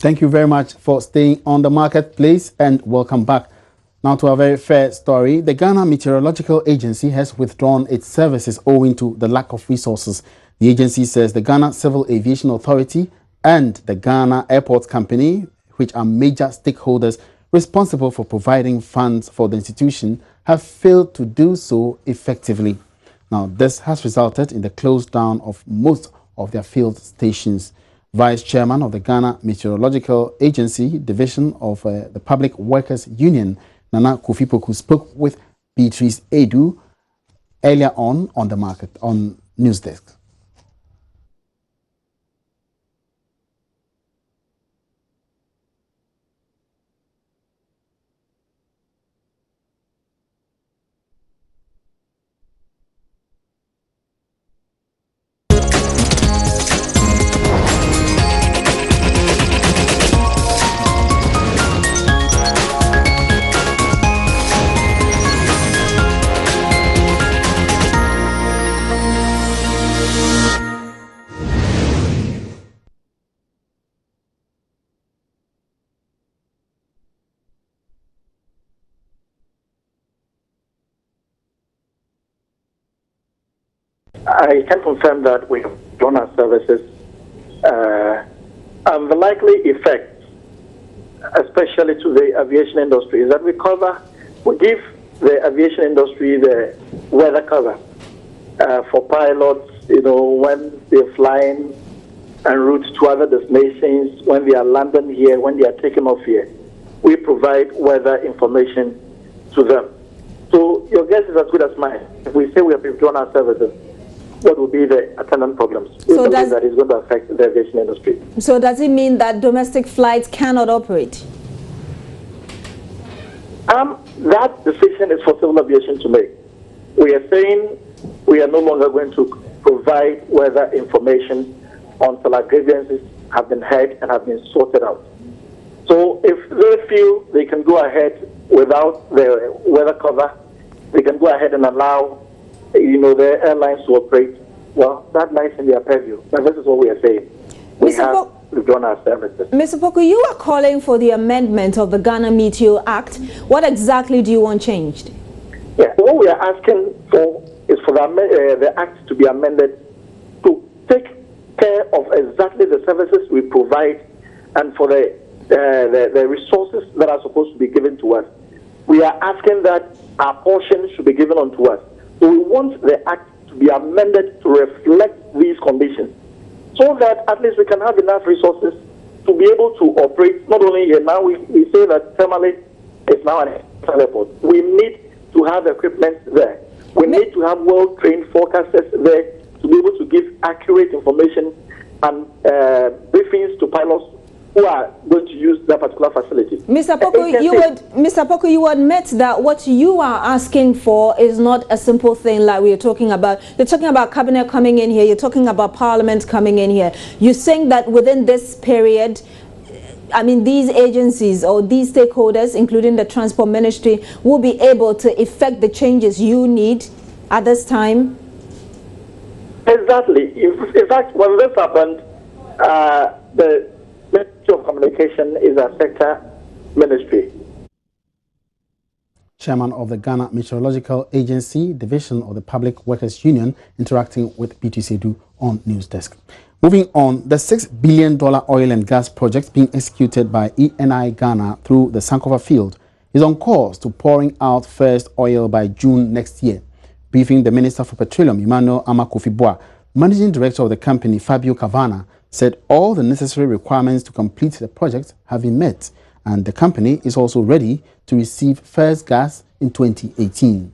Thank you very much for staying on the marketplace and welcome back. Now to a very fair story. The Ghana Meteorological Agency has withdrawn its services owing to the lack of resources. The agency says the Ghana Civil Aviation Authority and the Ghana Airports Company, which are major stakeholders responsible for providing funds for the institution, have failed to do so effectively. Now, this has resulted in the close down of most of their field stations. Vice Chairman of the Ghana Meteorological Agency, Division of the Public Workers Union, Nana Kofi-Poku, spoke with Beatrice Edu earlier on the market on News Desk. I can confirm that we have drawn our services, and the likely effect, especially to the aviation industry, is that we give the aviation industry the weather cover for pilots, when they're flying en route to other destinations, when they are landing here, when they are taking off here. We provide weather information to them. So your guess is as good as mine. If we say we have withdrawn our services, what will be the attendant problems? So that is going to affect the aviation industry. So does it mean that domestic flights cannot operate? That decision is for civil aviation to make. We are saying we are no longer going to provide weather information until our grievances have been heard and have been sorted out. So if they feel they can go ahead without the weather cover, they can go ahead and allow the airlines to operate. Well, that lies in their purview. But this is what we are saying. We have withdrawn our services. Mr. Poku, you are calling for the amendment of the Ghana Meteor Act. What exactly do you want changed? Yeah, what we are asking for is for the Act to be amended to take care of exactly the services we provide and for the resources that are supposed to be given to us. We are asking that our portion should be given unto us. So we want the Act to be amended to reflect these conditions so that at least we can have enough resources to be able to operate not only here. Now we say that Tamale is now an airport. We need to have equipment there. We need to have well-trained forecasters there to be able to give accurate information and briefings to pilots who are going to use that particular facility. Mr. Poku, you admit that what you are asking for is not a simple thing like we are talking about. You're talking about cabinet coming in here. You're talking about parliament coming in here. You're saying that within this period, these agencies or these stakeholders, including the Transport Ministry, will be able to effect the changes you need at this time? Exactly. In fact, when this happened, the Ministry of Communication is a sector ministry. Chairman of the Ghana Meteorological Agency, Division of the Public Workers Union, interacting with Beatrice Edu on News Desk. Moving on, the $6 billion oil and gas project being executed by ENI Ghana through the Sankofa field is on course to pouring out first oil by June next year. Briefing the Minister for Petroleum, Emmanuel Kofi-Boa, Managing Director of the company, Fabio Cavana, said all the necessary requirements to complete the project have been met, and the company is also ready to receive first gas in 2018.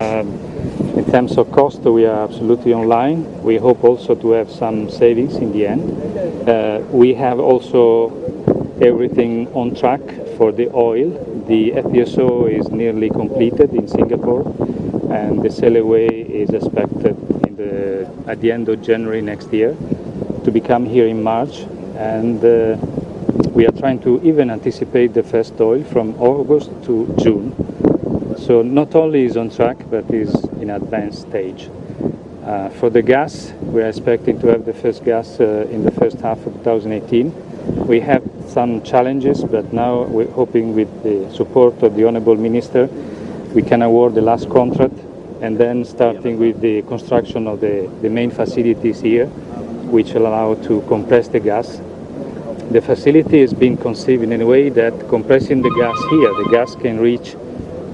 In terms of cost, we are absolutely online. We hope also to have some savings in the end. We have also everything on track for the oil. The FPSO is nearly completed in Singapore, and the sail away is expected at the end of January next year to become here in March, and we are trying to even anticipate the first oil from August to June. So not only is on track, but is in advanced stage. For the gas, we are expecting to have the first gas in the first half of 2018. We have some challenges, but now we're hoping with the support of the Honourable Minister, we can award the last contract, and then starting with the construction of the main facilities here, which will allow to compress the gas. The facility is being conceived in a way that compressing the gas here, the gas can reach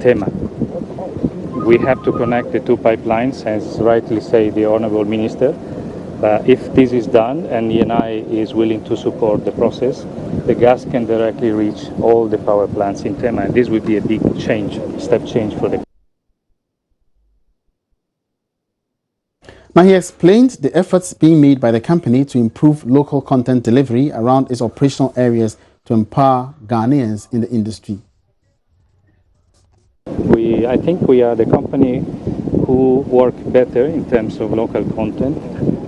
Tema. We have to connect the two pipelines, as rightly say the Honourable Minister. If this is done and ENI is willing to support the process, the gas can directly reach all the power plants in Tema, and this would be a big change, step change for the. Now, he explained the efforts being made by the company to improve local content delivery around its operational areas to empower Ghanaians in the industry. I think we are the company who work better in terms of local content.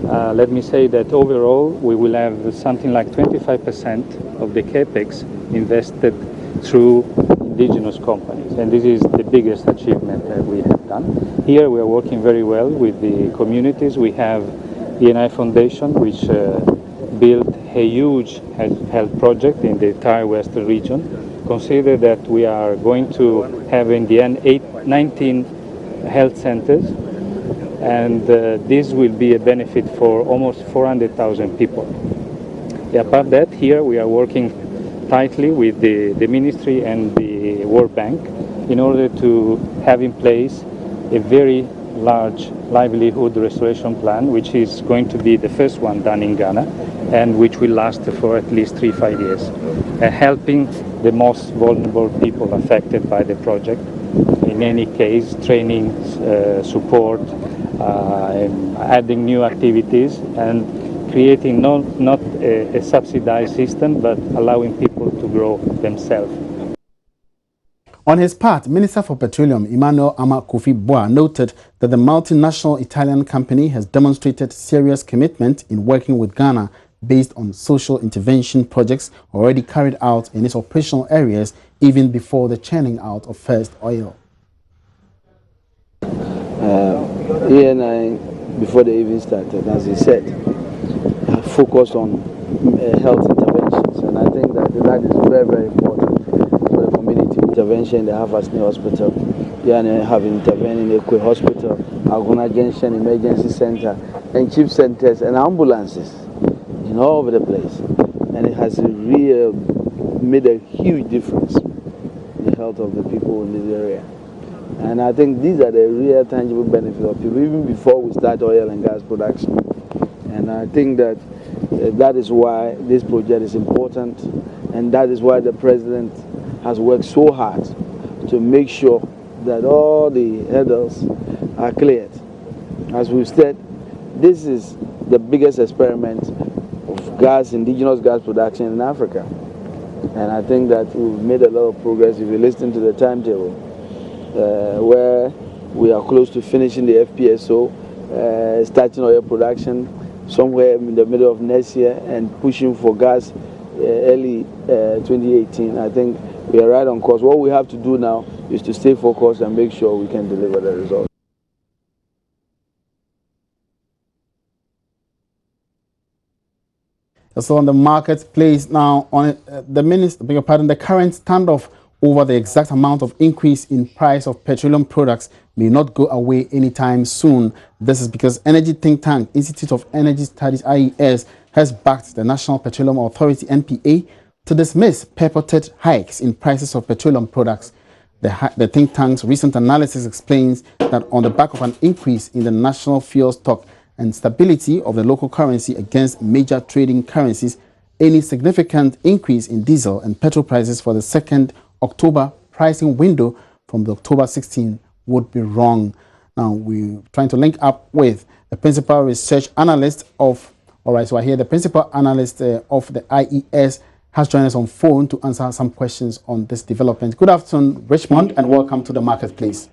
Let me say that overall we will have something like 25% of the capex invested through indigenous companies, and this is the biggest achievement that we have done. Here we are working very well with the communities. We have ENI Foundation, which built a huge health project in the entire western region. Consider that we are going to have in the end 19 health centers, and this will be a benefit for almost 400,000 people. Apart that, here we are working tightly with the ministry and the World Bank in order to have in place a very large livelihood restoration plan, which is going to be the first one done in Ghana and which will last for at least 3-5 years, helping the most vulnerable people affected by the project. In any case, training, support, adding new activities, and creating not a subsidized system, but allowing people to grow themselves. On his part, Minister for Petroleum Emmanuel Kofi Boa noted that the multinational Italian company has demonstrated serious commitment in working with Ghana based on social intervention projects already carried out in its operational areas even before the churning out of first oil. ENI, before they even started, as he said, focused on health interventions, and I think that is very, very important for the community. Intervention, they have Asni Hospital, ENI have intervened in Ekwe Hospital, Aguna Junction Emergency Center, and chief centers and ambulances in all over the place, and it has really made a huge difference in the health of the people in this area. And I think these are the real tangible benefits of people, even before we start oil and gas production. And I think that that is why this project is important, and that is why the president has worked so hard to make sure that all the hurdles are cleared. As we've said, this is the biggest experiment of indigenous gas production in Africa. And I think that we've made a lot of progress if you listen to the timetable, where we are close to finishing the FPSO, starting oil production somewhere in the middle of next year, and pushing for gas early 2018. I think we are right on course. What we have to do now is to stay focused and make sure we can deliver the results. So on the marketplace now, on the current standoff over the exact amount of increase in price of petroleum products may not go away anytime soon. This is because energy think tank Institute of Energy Studies (IES) has backed the National Petroleum Authority (NPA) to dismiss purported hikes in prices of petroleum products. The think tank's recent analysis explains that on the back of an increase in the national fuel stock and stability of the local currency against major trading currencies, any significant increase in diesel and petrol prices for the second October pricing window from the October 16 would be wrong. Now, we're trying to link up with the principal research analyst of, so I hear the principal analyst of the IES has joined us on phone to answer some questions on this development. Good afternoon, Richmond, and welcome to the marketplace.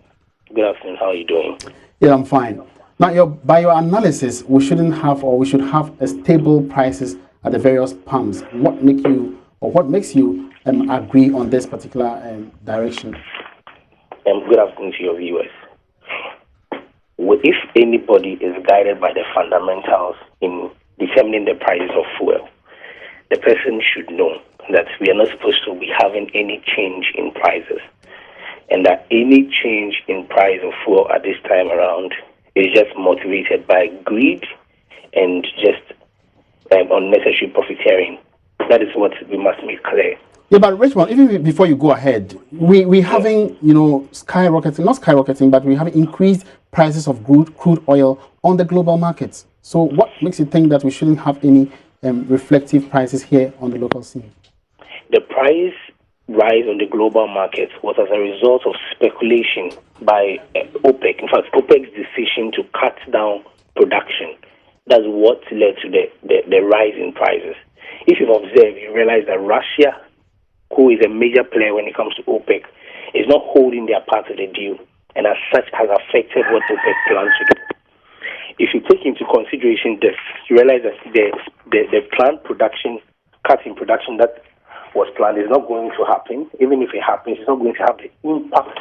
Good afternoon. How are you doing? Yeah, I'm fine. Now, by your analysis, we should have a stable prices at the various pumps. What makes you agree on this particular direction? Good afternoon to your viewers. If anybody is guided by the fundamentals in determining the prices of fuel, the person should know that we are not supposed to be having any change in prices, and that any change in price of fuel at this time around is just motivated by greed and just unnecessary profiteering. That is what we must make clear. Yeah, but Richmond, even before you go ahead, we having, skyrocketing, not skyrocketing, but we have increased prices of crude oil on the global markets. So what makes you think that we shouldn't have any reflective prices here on the local scene? The price rise on the global market was as a result of speculation by OPEC. In fact, OPEC's decision to cut down production. That's what led to the rise in prices. If you've observed, you realize that Russia, who is a major player when it comes to OPEC, is not holding their part of the deal, and as such has affected what OPEC plans to do. If you take into consideration this, you realize that the planned production, cut in production that was planned is not going to happen. Even if it happens, it's not going to have the impact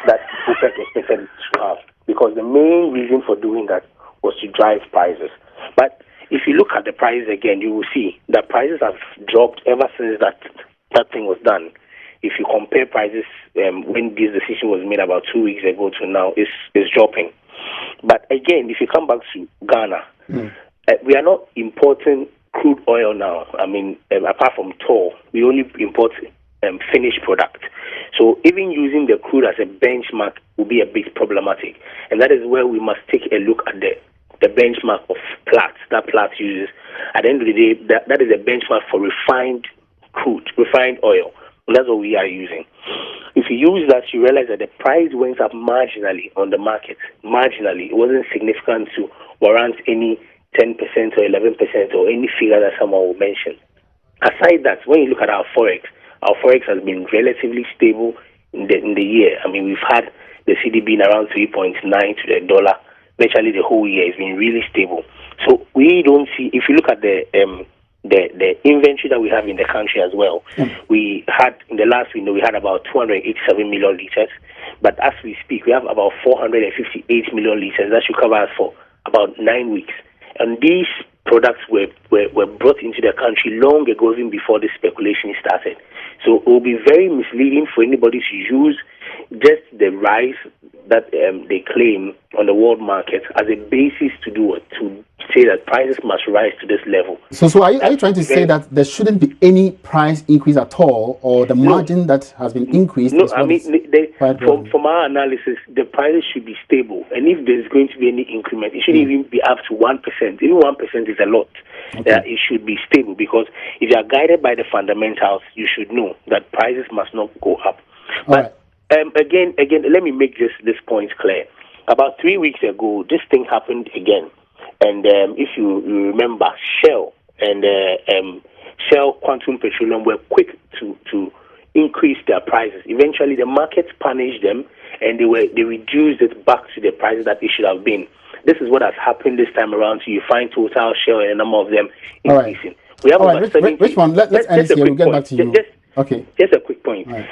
that OPEC expected it to have, because the main reason for doing that was to drive prices. But if you look at the prices again, you will see that prices have dropped ever since that thing was done. If you compare prices when this decision was made about 2 weeks ago to now, it's dropping. But again, if you come back to Ghana, we are not importing crude oil now. I mean, apart from toll, we only import finished product. So even using the crude as a benchmark will be a bit problematic. And that is where we must take a look at the benchmark of Platts, that Platts uses. At the end of the day, that is a benchmark for refined crude, refined oil. And that's what we are using. If you use that, you realize that the price went up marginally on the market. Marginally. It wasn't significant to warrant any 10% or 11% or any figure that someone will mention. Aside that, when you look at our forex has been relatively stable in the year. I mean, we've had the CD being around 3.9 to the dollar. Virtually the whole year has been really stable. So we don't see, if you look at the inventory that we have in the country as well, we had, in the last window, we had about 287 million liters. But as we speak, we have about 458 million liters. That should cover us for about 9 weeks. And these products were brought into the country long ago, even before the speculation started. So it will be very misleading for anybody to use just the rise that they claim on the world market as a basis to say that prices must rise to this level. So are you trying to say that there shouldn't be any price increase at all, or the margin that has been increased? No, I mean, from our analysis, the prices should be stable. And if there's going to be any increment, it shouldn't even be up to 1%. Even 1% is a lot. Okay. It should be stable, because if you are guided by the fundamentals, you should know that prices must not go up. But again, let me make this point clear. About 3 weeks ago, this thing happened again. And if you remember, Shell and Shell Quantum Petroleum were quick to increase their prices. Eventually, the market punished them, and they reduced it back to the prices that it should have been. This is what has happened this time around. So you find Total, Shell, and a number of them increasing. We have about 70. Richmond, let's end this here. We'll get back to you. Just a quick point. Right.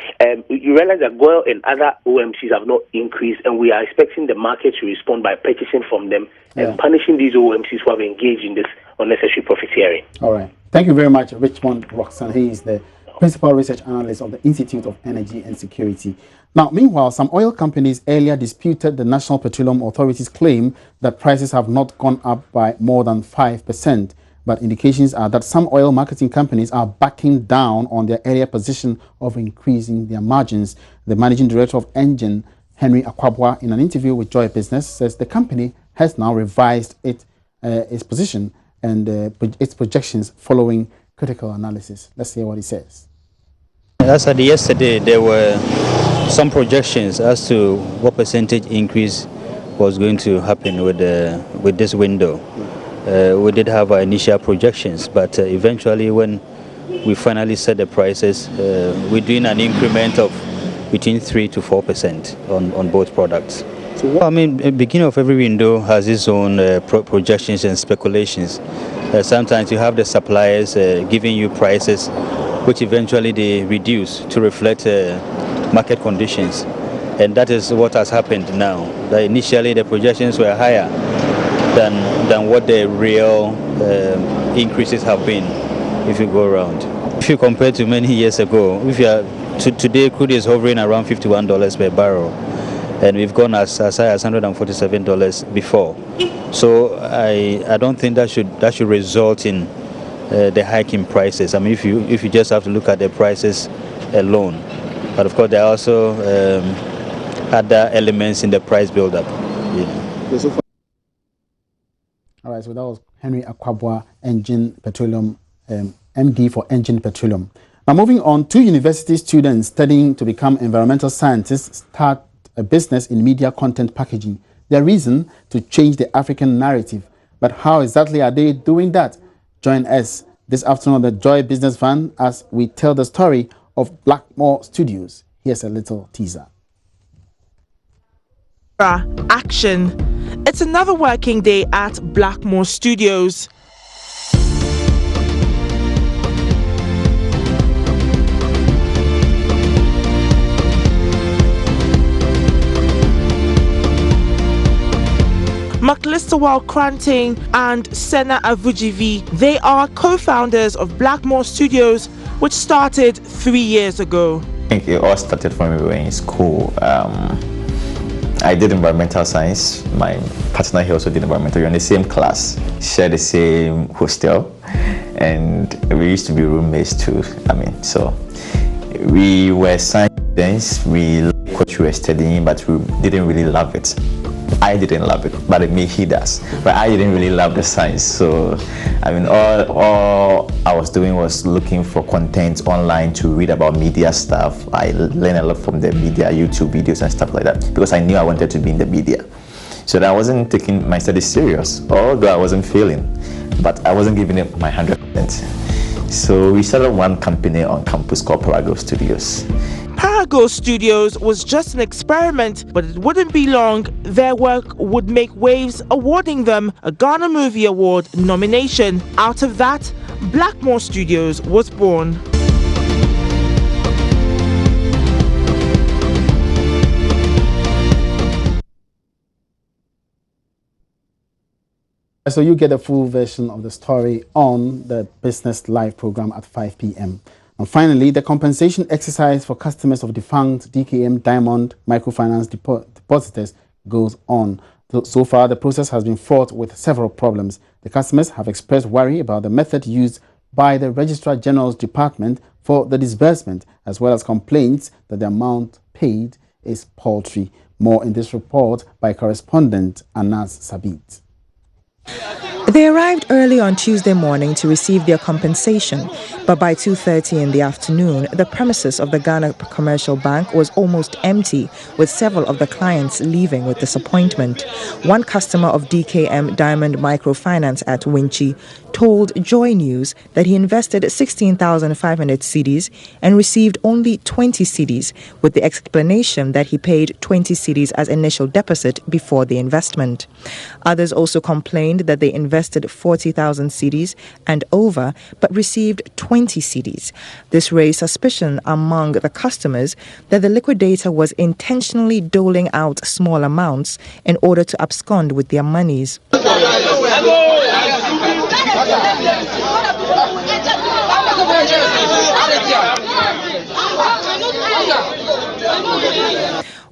You realize that oil and other OMCs have not increased, and we are expecting the market to respond by purchasing from them and punishing these OMCs who have engaged in this unnecessary profiteering. All right. Thank you very much, Richmond Roxanne. He is the Principal Research Analyst of the Institute of Energy and Security. Now, meanwhile, some oil companies earlier disputed the National Petroleum Authority's claim that prices have not gone up by more than 5%. But indications are that some oil marketing companies are backing down on their earlier position of increasing their margins. The managing director of Engine, Henry Akwabwa, in an interview with Joy Business, says the company has now revised its position and its projections following critical analysis. Let's hear what he says. As of yesterday, there were some projections as to what percentage increase was going to happen with this window. We did have our initial projections, but eventually when we finally set the prices, we're doing an increment of between 3 to 4% on both products. So, I mean, the beginning of every window has its own projections and speculations. Sometimes you have the suppliers giving you prices which eventually they reduce to reflect market conditions. And that is what has happened now. That initially the projections were higher than what the real increases have been. if you go around. If you compare to many years ago, if you are today, crude is hovering around $51 per barrel, and we've gone as high as $147 before. So I don't think that should result in the hike in prices. I mean, if you just have to look at the prices alone, but of course there are also other elements in the price build-up. All right, so that was Henry Akwabwa, Engine Petroleum, MD for Engine Petroleum. Now, moving on, 2 university students studying to become environmental scientists start a business in media content packaging. Their reason to change the African narrative. But how exactly are they doing that? Join us this afternoon on the Joy Business Van as we tell the story of Blackmore Studios. Here's a little teaser. Action. It's another working day at Blackmore Studios. Maklistawal Kranting and Sena Avujivi, they are co-founders of Blackmore Studios, which started 3 years ago. I think it all started when we were in school. I did environmental science. My partner here also did environmental. We were in the same class, shared the same hostel, and we used to be roommates too. So we were science students. We liked what we were studying, but we didn't really love it. I didn't love it, but he does. But I didn't really love the science. So, all I was doing was looking for content online to read about media stuff. I learned a lot from the media, YouTube videos and stuff like that, because I knew I wanted to be in the media. So that I wasn't taking my studies serious, although I wasn't failing, but I wasn't giving it my 100%. So we started one company on campus called Parago Studios. Parago Studios was just an experiment, but it wouldn't be long. Their work would make waves, awarding them a Ghana Movie Award nomination. Out of that, Blackmore Studios was born. So you get a full version of the story on the Business Live program at 5 p.m. And finally, the compensation exercise for customers of defunct DKM Diamond Microfinance depositors goes on. So far, the process has been fraught with several problems. The customers have expressed worry about the method used by the Registrar General's Department for the disbursement, as well as complaints that the amount paid is paltry. More in this report by correspondent Anas Sabit. They arrived early on Tuesday morning to receive their compensation, but by 2:30 in the afternoon, the premises of the Ghana Commercial Bank was almost empty, with several of the clients leaving with disappointment. One customer of DKM Diamond Microfinance at Winchi told Joy News that he invested 16,500 cedis and received only 20 cedis, with the explanation that he paid 20 cedis as initial deposit before the investment. Others also complained that they invested 40,000 cedis and over, but received 20 cedis. This raised suspicion among the customers that the liquidator was intentionally doling out small amounts in order to abscond with their monies.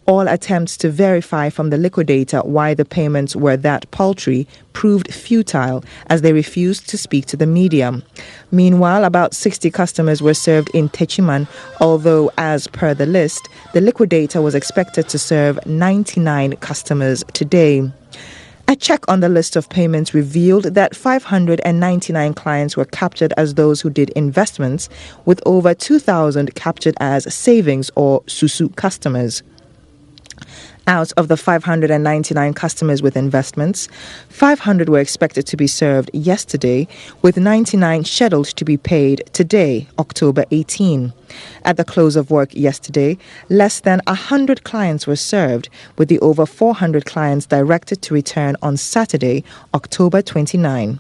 All attempts to verify from the liquidator why the payments were that paltry proved futile, as they refused to speak to the media. Meanwhile, about 60 customers were served in Techiman, although, as per the list, the liquidator was expected to serve 99 customers today. A check on the list of payments revealed that 599 clients were captured as those who did investments, with over 2,000 captured as savings or Susu customers. Out of the 599 customers with investments, 500 were expected to be served yesterday, with 99 scheduled to be paid today, October 18. At the close of work yesterday, less than 100 clients were served, with the over 400 clients directed to return on Saturday, October 29.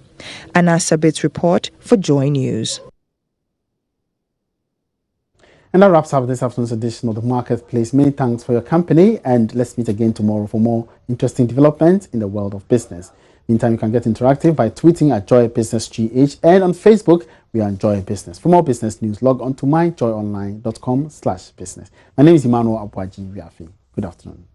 Anas Sabit's report for Joy News. And that wraps up this afternoon's edition of the Marketplace. Many thanks for your company, and let's meet again tomorrow for more interesting developments in the world of business. Meantime, you can get interactive by tweeting at Joy Business GH, and on Facebook, we are Joy Business. For more business news, log on to myjoyonline.com/business. My name is Emmanuel Abuaji Wiafi. Good afternoon.